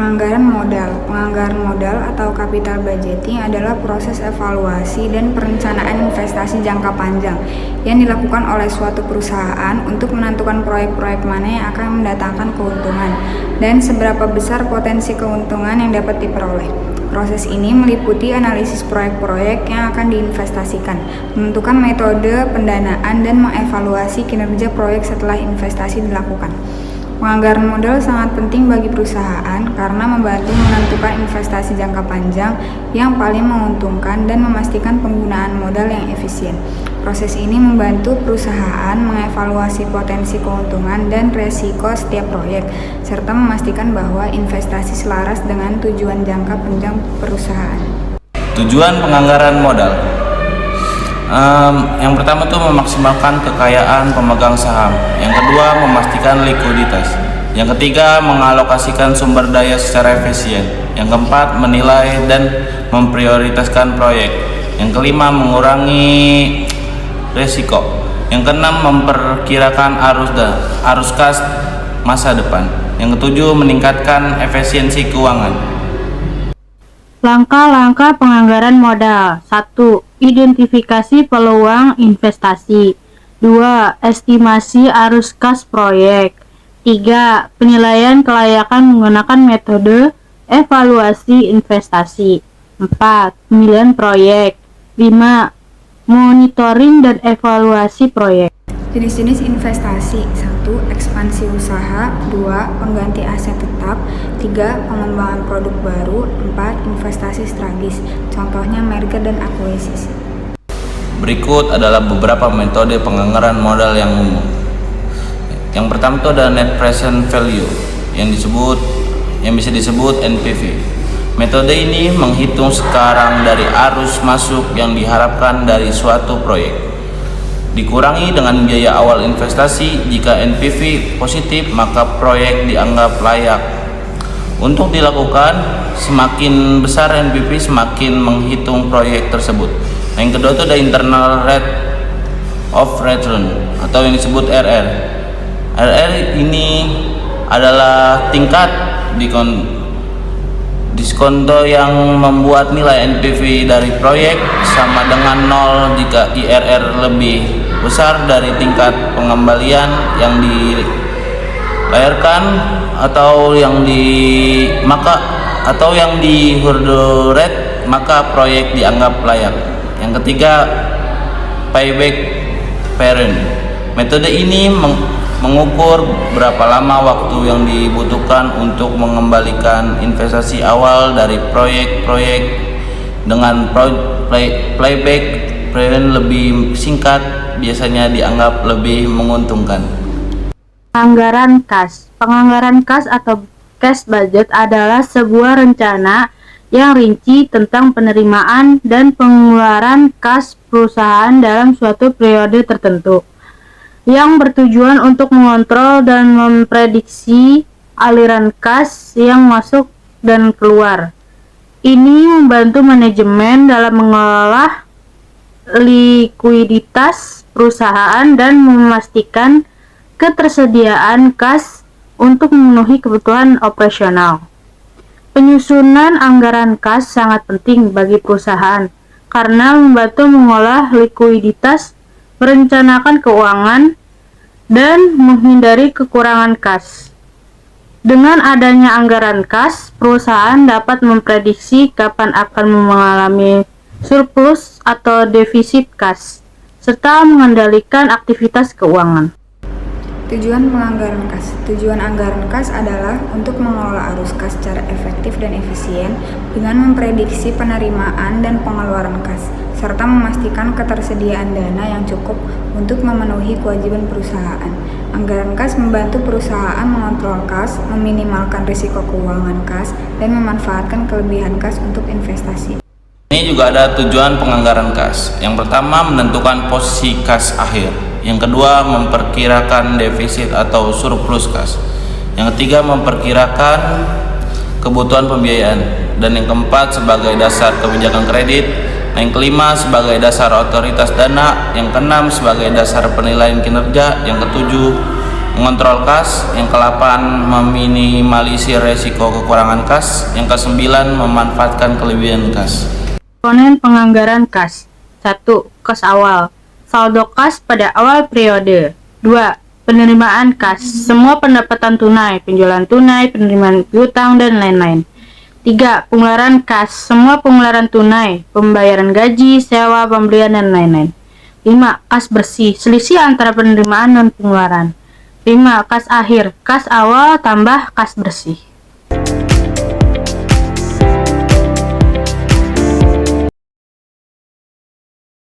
Penganggaran modal. Penganggaran modal atau capital budgeting adalah proses evaluasi dan perencanaan investasi jangka panjang yang dilakukan oleh suatu perusahaan untuk menentukan proyek-proyek mana yang akan mendatangkan keuntungan dan seberapa besar potensi keuntungan yang dapat diperoleh. Proses ini meliputi analisis proyek-proyek yang akan diinvestasikan, menentukan metode pendanaan, dan mengevaluasi kinerja proyek setelah investasi dilakukan. Penganggaran modal sangat penting bagi perusahaan karena membantu menentukan investasi jangka panjang yang paling menguntungkan dan memastikan penggunaan modal yang efisien. Proses ini membantu perusahaan mengevaluasi potensi keuntungan dan resiko setiap proyek, serta memastikan bahwa investasi selaras dengan tujuan jangka panjang perusahaan. Tujuan penganggaran modal. Yang pertama tuh memaksimalkan kekayaan pemegang saham. Yang kedua, memastikan likuiditas. Yang ketiga, mengalokasikan sumber daya secara efisien. Yang keempat, menilai dan memprioritaskan proyek. Yang kelima, mengurangi risiko. Yang keenam, memperkirakan arus kas masa depan. Yang ketujuh, meningkatkan efisiensi keuangan. Langkah-langkah penganggaran modal. 1. Identifikasi peluang investasi. 2. Estimasi arus kas proyek. 3. Penilaian kelayakan menggunakan metode evaluasi investasi. 4. Pemilihan proyek. 5. Monitoring dan evaluasi proyek. Jenis-jenis investasi. 1. Ekspansi usaha. 2. Pengganti aset tetap. 3. Pengembangan produk baru. 4. Investasi strategis. Contohnya merger dan akuisisi. Berikut adalah beberapa metode penganggaran modal yang umum. Yang pertama itu adalah net present value yang bisa disebut NPV. Metode ini menghitung sekarang dari arus masuk yang diharapkan dari suatu proyek, dikurangi dengan biaya awal investasi. Jika NPV positif, maka proyek dianggap layak untuk dilakukan. Semakin besar NPV, semakin menghitung proyek tersebut. Yang kedua itu ada internal rate of return atau yang disebut RR. RR ini adalah tingkat diskonto yang membuat nilai NPV dari proyek sama dengan 0 jika IRR lebih besar dari tingkat pengembalian yang dilayarkan atau yang di hurdle rate, maka proyek dianggap layak. Yang ketiga, payback period. Metode ini mengukur berapa lama waktu yang dibutuhkan untuk mengembalikan investasi awal dari proyek-proyek. Dengan payback period lebih singkat, biasanya dianggap lebih menguntungkan. Penganggaran kas. Penganggaran kas atau cash budget adalah sebuah rencana yang rinci tentang penerimaan dan pengeluaran kas perusahaan dalam suatu periode tertentu, yang bertujuan untuk mengontrol dan memprediksi aliran kas yang masuk dan keluar. Ini membantu manajemen dalam mengelola likuiditas perusahaan dan memastikan ketersediaan kas untuk memenuhi kebutuhan operasional. Penyusunan anggaran kas sangat penting bagi perusahaan karena membantu mengolah likuiditas, merencanakan keuangan, dan menghindari kekurangan kas. Dengan adanya anggaran kas, perusahaan dapat memprediksi kapan akan mengalami surplus atau defisit kas, serta mengendalikan aktivitas keuangan. Tujuan penganggaran kas. Tujuan anggaran kas adalah untuk mengelola arus kas secara efektif dan efisien dengan memprediksi penerimaan dan pengeluaran kas, serta memastikan ketersediaan dana yang cukup untuk memenuhi kewajiban perusahaan. Anggaran kas membantu perusahaan mengontrol kas, meminimalkan risiko keuangan kas, dan memanfaatkan kelebihan kas untuk investasi. Ini juga ada tujuan penganggaran kas. Yang pertama, menentukan posisi kas akhir. Yang kedua, memperkirakan defisit atau surplus kas. Yang ketiga, memperkirakan kebutuhan pembiayaan. Dan yang keempat, sebagai dasar kebijakan kredit. Yang kelima, sebagai dasar otoritas dana. Yang keenam, sebagai dasar penilaian kinerja. Yang ketujuh, mengontrol kas. Yang ke-8, meminimalisir resiko kekurangan kas. Yang ke-9, memanfaatkan kelebihan kas. Komponen penganggaran kas. 1. Kas awal. Saldo kas pada awal periode. 2. Penerimaan kas. Semua pendapatan tunai, penjualan tunai, penerimaan piutang, dan lain-lain. 3. Pengeluaran kas. Semua pengeluaran tunai, pembayaran gaji, sewa, pembelian, dan lain-lain. 5. Kas bersih. Selisih antara penerimaan dan pengeluaran. 5. Kas akhir. Kas awal tambah kas bersih.